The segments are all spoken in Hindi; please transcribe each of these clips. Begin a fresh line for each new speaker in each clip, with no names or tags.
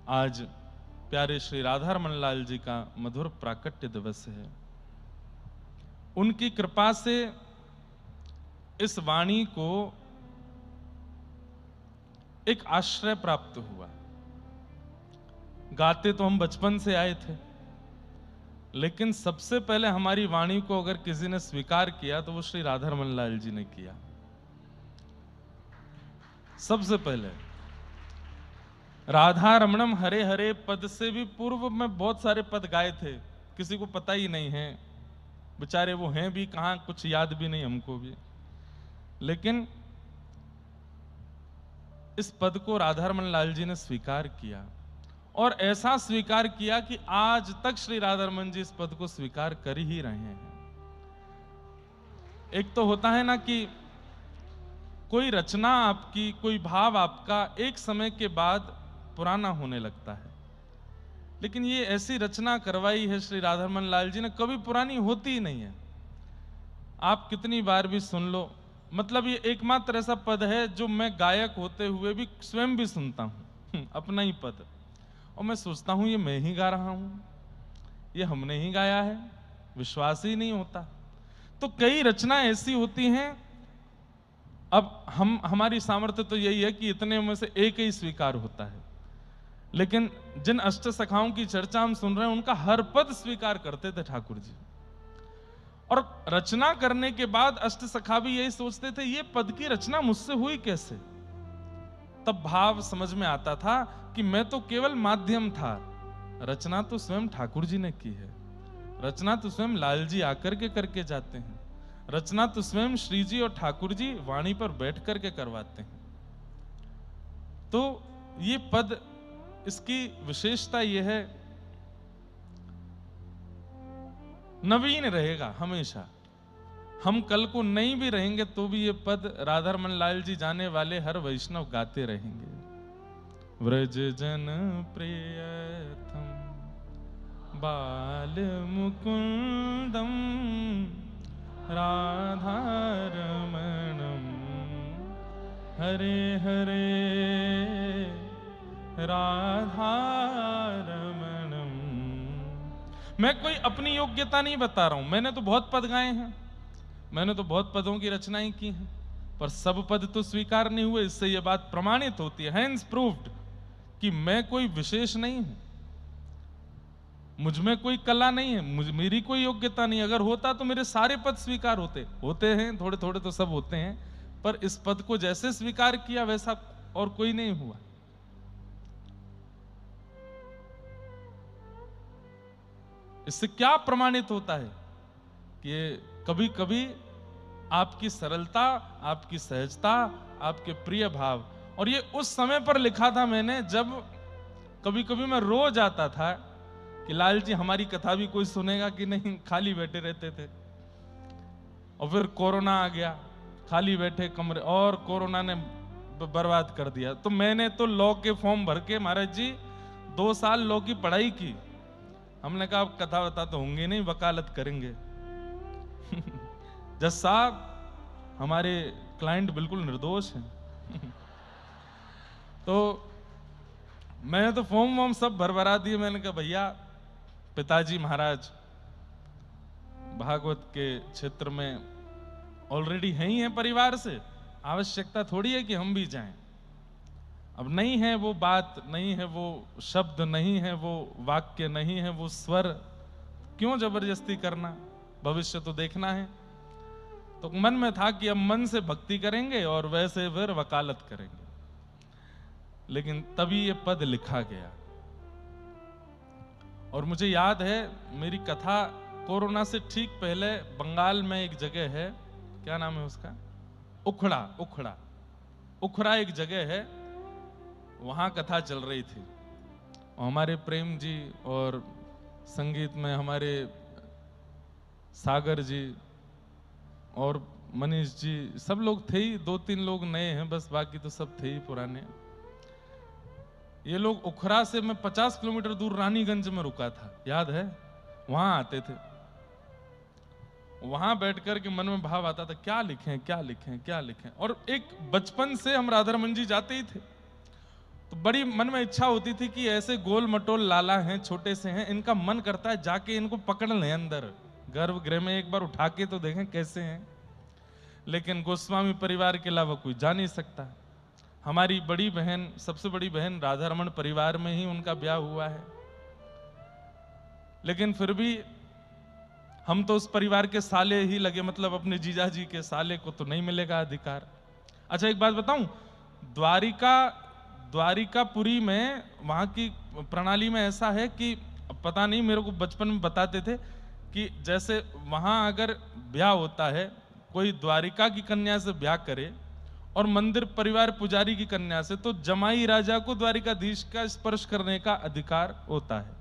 आज प्यारे श्री राधारमण लाल जी का मधुर प्राकट्य दिवस है। उनकी कृपा से इस वाणी को एक आश्रय प्राप्त हुआ। गाते तो हम बचपन से आए थे, लेकिन सबसे पहले हमारी वाणी को अगर किसी ने स्वीकार किया तो वो श्री राधारमण लाल जी ने किया। सबसे पहले राधा रमणम हरे हरे पद से भी पूर्व में बहुत सारे पद गाए थे, किसी को पता ही नहीं है, बेचारे वो हैं भी कहां, कुछ याद भी नहीं हमको भी। लेकिन इस पद को राधारमण लाल जी ने स्वीकार किया, और ऐसा स्वीकार किया कि आज तक श्री राधारमण जी इस पद को स्वीकार कर ही रहे हैं। एक तो होता है ना कि कोई रचना आपकी, कोई भाव आपका एक समय के बाद पुराना होने लगता है, लेकिन ये ऐसी रचना करवाई है श्री राधारमण लाल जी ने, कभी पुरानी होती ही नहीं है। आप कितनी बार भी सुन लो, मतलब ये एकमात्र ऐसा पद है जो मैं गायक होते हुए भी स्वयं भी सुनता हूं अपना ही पद, और मैं सोचता हूं ये मैं ही गा रहा हूं, ये हमने ही गाया है, विश्वास ही नहीं होता। तो कई रचना ऐसी होती हैं, अब हमारी सामर्थ्य तो यही है कि इतने में से एक ही स्वीकार होता है, लेकिन जिन अष्ट सखाओं की चर्चा हम सुन रहे हैं उनका हर पद स्वीकार करते थे ठाकुर जी। और रचना करने के बाद अष्ट सखा भी यही सोचते थे ये पद की रचना मुझसे हुई कैसे। तब भाव समझ में आता था कि मैं तो केवल माध्यम था, रचना तो स्वयं ठाकुर जी ने की है, रचना तो स्वयं लाल जी आकर के करके जाते हैं, रचना तो स्वयं श्री जी और ठाकुर जी वाणी पर बैठ करके करवाते हैं। तो ये पद, इसकी विशेषता यह है, नवीन रहेगा हमेशा। हम कल को नहीं भी रहेंगे तो भी ये पद राधारमण लाल जी जाने वाले हर वैष्णव गाते रहेंगे। व्रज जन प्रियतम बाल मुकुंदम राधारमणम हरे हरे राधारमणम। मैं कोई अपनी योग्यता नहीं बता रहा हूं, मैंने तो बहुत पद गाए हैं, मैंने तो बहुत पदों की रचनाएं की हैं, पर सब पद तो स्वीकार नहीं हुए। इससे यह बात प्रमाणित होती है, हैंस प्रूव्ड, कि मैं कोई विशेष नहीं हूं, मुझ में कोई कला नहीं है, मेरी कोई योग्यता नहीं। अगर होता तो मेरे सारे पद स्वीकार होते हैं, थोड़े थोड़े तो सब होते हैं, पर इस पद को जैसे स्वीकार किया वैसा और कोई नहीं हुआ। इससे क्या प्रमाणित होता है कि कभी कभी आपकी सरलता, आपकी सहजता, आपके प्रिय भाव, और ये उस समय पर लिखा था मैंने जब कभी कभी मैं रो जाता था कि लाल जी हमारी कथा भी कोई सुनेगा कि नहीं, खाली बैठे रहते थे। और फिर कोरोना आ गया, खाली बैठे कमरे, और कोरोना ने बर्बाद कर दिया। तो मैंने तो लॉ के फॉर्म भर के, महाराज जी 2 साल लॉ की पढ़ाई की। हमने कहा अब कथा वथा तो होंगे नहीं, वकालत करेंगे जज साहब हमारे क्लाइंट बिल्कुल निर्दोष हैं तो मैंने तो फॉर्म वॉर्म सब भरभरा दिए। मैंने कहा भैया, पिताजी महाराज भागवत के क्षेत्र में ऑलरेडी है ही हैं परिवार से, आवश्यकता थोड़ी है कि हम भी जाएं। अब नहीं है वो बात, नहीं है वो शब्द, नहीं है वो वाक्य, नहीं है वो स्वर, क्यों जबरदस्ती करना, भविष्य तो देखना है। तो मन में था कि अब मन से भक्ति करेंगे और वैसे फिर वकालत करेंगे। लेकिन तभी ये पद लिखा गया, और मुझे याद है मेरी कथा कोरोना से ठीक पहले बंगाल में एक जगह है, क्या नाम है उसका, उखड़ा एक जगह है, वहां कथा चल रही थी। और हमारे प्रेम जी और संगीत में हमारे सागर जी और मनीष जी, सब लोग थे ही, 2-3 लोग नए हैं बस, बाकी तो सब थे ही पुराने। ये लोग उखरा से मैं 50 किलोमीटर दूर रानीगंज में रुका था, याद है, वहां आते थे। वहां बैठकर के मन में भाव आता था क्या लिखें क्या लिखें क्या लिखें। और एक बचपन से हम राधारमण जी जाते ही थे, तो बड़ी मन में इच्छा होती थी कि ऐसे गोल मटोल लाला हैं, छोटे से हैं, इनका मन करता है जाके इनको पकड़ लें अंदर गर्भगृह में, एक बार उठा के तो देखें कैसे हैं। लेकिन गोस्वामी परिवार के अलावा कोई जा नहीं सकता। हमारी बड़ी बहन, सबसे बड़ी बहन राधा रमण परिवार में ही उनका ब्याह हुआ है, लेकिन फिर भी हम तो उस परिवार के साले ही लगे, मतलब अपने जीजा जी के साले को तो नहीं मिलेगा अधिकार। अच्छा एक बात बताऊं, द्वारिकापुरी में वहां की प्रणाली में ऐसा है कि पता नहीं, मेरे को बचपन में बताते थे कि जैसे वहां अगर ब्याह होता है, कोई द्वारिका की कन्या से ब्याह करे और मंदिर परिवार पुजारी की कन्या से, तो जमाई राजा को द्वारिकाधीश का स्पर्श करने का अधिकार होता है।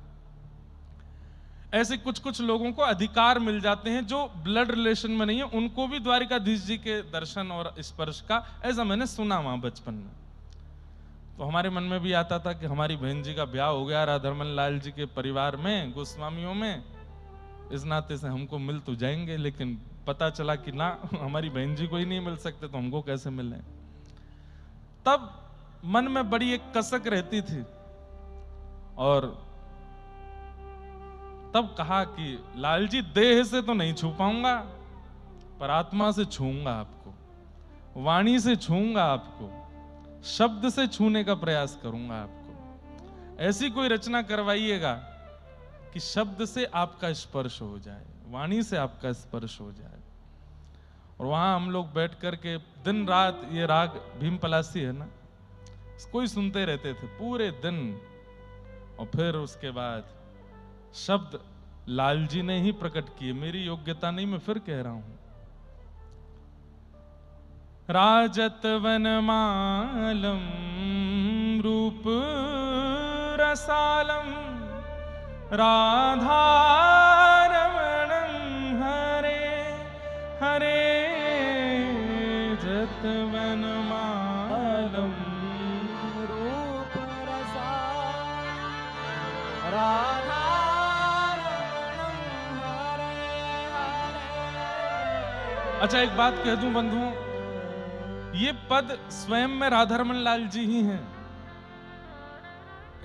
ऐसे कुछ कुछ लोगों को अधिकार मिल जाते हैं जो ब्लड रिलेशन में नहीं है, उनको भी द्वारिकाधीश जी के दर्शन और स्पर्श का, ऐसा मैंने सुना वहां बचपन में। तो हमारे मन में भी आता था कि हमारी बहन जी का ब्याह हो गया राधारमण लाल जी के परिवार में, गोस्वामियों में, इस नाते से हमको मिल तो जाएंगे। लेकिन पता चला कि ना, हमारी बहन जी को ही नहीं मिल सकते तो हमको कैसे मिले। तब मन में बड़ी एक कसक रहती थी और तब कहा कि लाल जी देह से तो नहीं छू पाऊंगा, पर आत्मा से छूंगा आपको, वाणी से छूंगा आपको, शब्द से छूने का प्रयास करूंगा आपको। ऐसी कोई रचना करवाइएगा कि शब्द से आपका स्पर्श हो जाए, वाणी से आपका स्पर्श हो जाए। और वहां हम लोग बैठ करके दिन रात, ये राग भीम पलासी है ना, इसको ही सुनते रहते थे पूरे दिन। और फिर उसके बाद शब्द लाल जी ने ही प्रकट किए, मेरी योग्यता नहीं, मैं फिर कह रहा हूं। राजत वनमालम रूप रसालम राधा रमणम हरे हरे जत वनमालम
रूप रसालम राधा रमणम हरे हरे।
अच्छा एक बात कह दूं बंधुओं, ये पद स्वयं में राधारमण लाल जी ही हैं।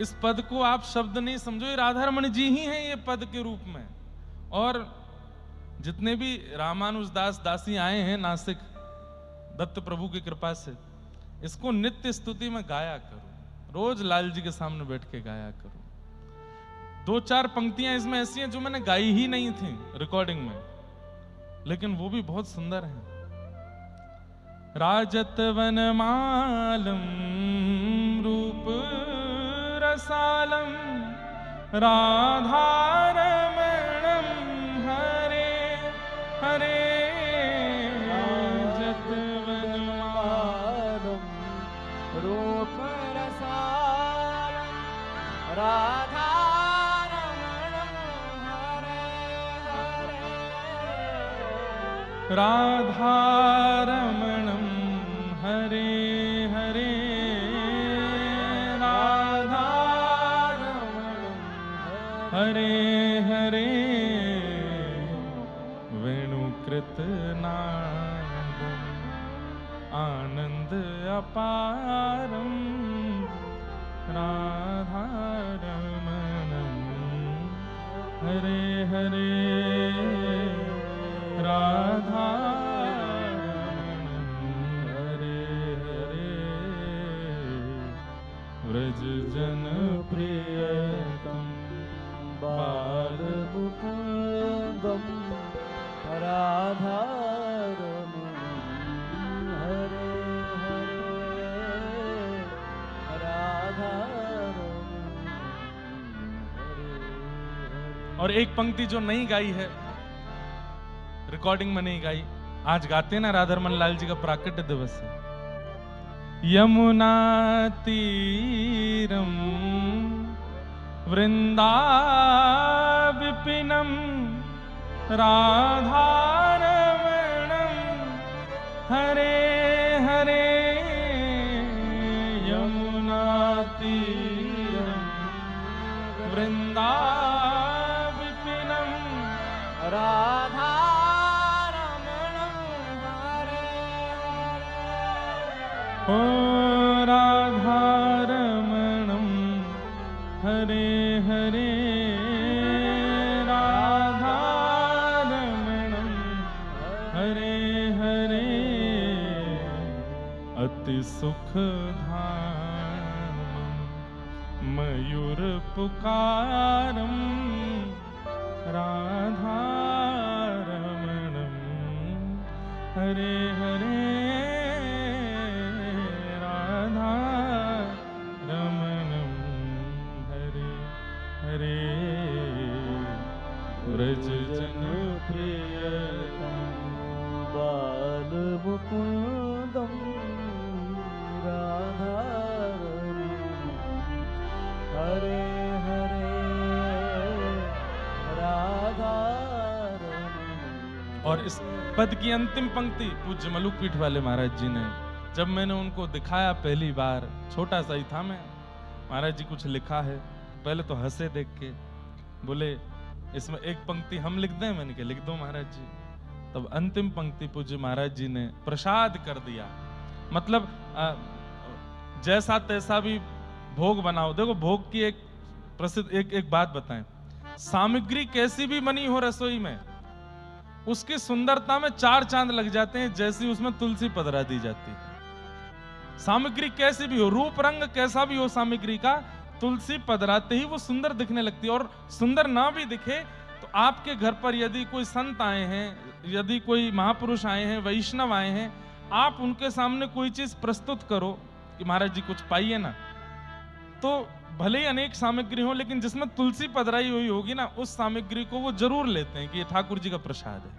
इस पद को आप शब्द नहीं समझो, ये राधारमण जी ही हैं ये पद के रूप में। और जितने भी रामानुज दास दासी आए हैं नासिक, दत्त प्रभु की कृपा से, इसको नित्य स्तुति में गाया करो, रोज लाल जी के सामने बैठ के गाया करो। 2-4 पंक्तियां इसमें ऐसी हैं जो मैंने गाई ही नहीं थी रिकॉर्डिंग में, लेकिन वो भी बहुत सुंदर हैं। राजत वनमालम रूप रसालम राधा रमणम हरे हरे राजत
वनमालम रूप रसालम राधा रमणम हरे हरे
राधा रमणम हरे हरे राधा रमणम हरे हरे वेणुकृत नादम आनंद अपारम राधा रमणम हरे हरे राधा व्रज जन प्रियतम
बाल मुकुंदम राधा रमणम हरे हरे राधा रमणम हरे हरे।
और एक पंक्ति जो नहीं गाई है, रिकॉर्डिंग में नहीं गाई, आज गाते हैं ना, राधारमण लाल जी का प्राकट्य दिवस है। यमुना तीरम वृंदाविपिनम राधारमणम हरे हरे यमुना तीरम वृंदाविपिनम
राधा रमणम हरे हरे।
ओ राधा रमणम हरे हरे राधारमणं हरे हरे अति सुखधामं मयूर पुकारं राधारमणं हरे हरे राधारमणं हरे हरे व्रज जन
प्रियतम बाल मुकुंदम राधारमणं हरे हरे राधारमणं।
और इस पद की अंतिम पंक्ति पूज्य मलुकपीठ वाले महाराज जी ने, जब मैंने उनको दिखाया पहली बार, छोटा सा ही था मैं, महाराज जी कुछ लिखा है, पहले तो हंसे देख के, बोले इसमें एक पंक्ति हम लिख दें? मैंने कहा लिख दो महाराज जी। तब अंतिम पंक्ति पूज्य महाराज जी ने प्रसाद कर दिया। मतलब जैसा तैसा भी भोग बनाओ। देखो भोग की एक प्रसिद्ध एक बात बताएं, सामग्री कैसी भी बनी हो रसोई में, उसकी सुंदरता में 4 चांद लग जाते हैं जैसी उसमें तुलसी पधरा दी जाती है। सामग्री कैसी भी हो, रूप रंग कैसा भी हो सामग्री का, तुलसी पधराते ही वो सुंदर दिखने लगती है। और सुंदर ना भी दिखे तो आपके घर पर यदि कोई संत आए हैं, यदि कोई महापुरुष आए हैं, वैष्णव आए हैं, आप उनके सामने कोई चीज प्रस्तुत करो कि महाराज जी कुछ पाइए ना, तो भले ही अनेक सामग्री हो, लेकिन जिसमें तुलसी पधराई हुई होगी ना, उस सामग्री को वो जरूर लेते हैं कि ये ठाकुर जी का प्रसाद है।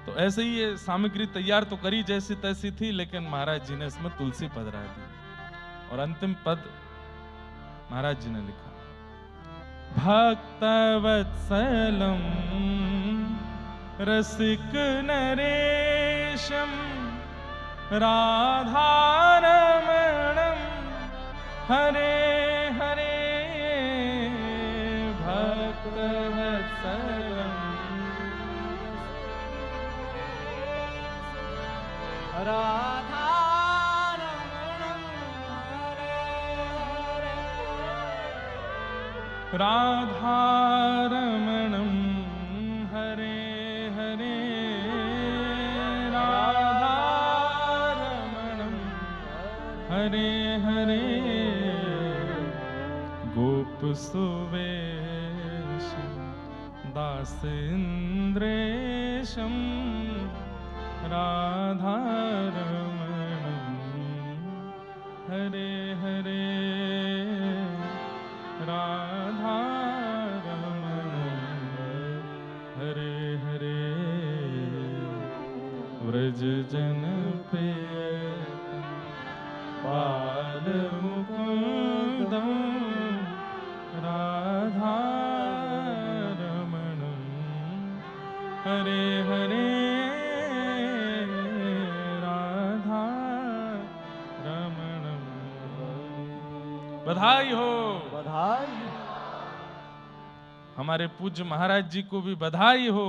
तो ऐसे ही ये सामग्री तैयार तो करी जैसी तैसी थी, लेकिन महाराज जी ने इसमें तुलसी पधरा दी। और अंतिम पद महाराज जी ने लिखा, भक्तवत्सलं रसिक नरेशं राधारमणं हरे हरे भक्तवत्सलं
राधारमणं हरे हरे
राधारमणं हरे हरे राधारमणं हरे हरे गोप सुवेशं दासेन्द्रेशं राधारमणं हरे हरे राधारमणं हरे हरे व्रज जन प्रियतम बाल मुकुंदम राधारमणं हरे हरे राधारमणं। बधाई हो,
बधाई।
हमारे पूज्य महाराज जी को भी बधाई हो।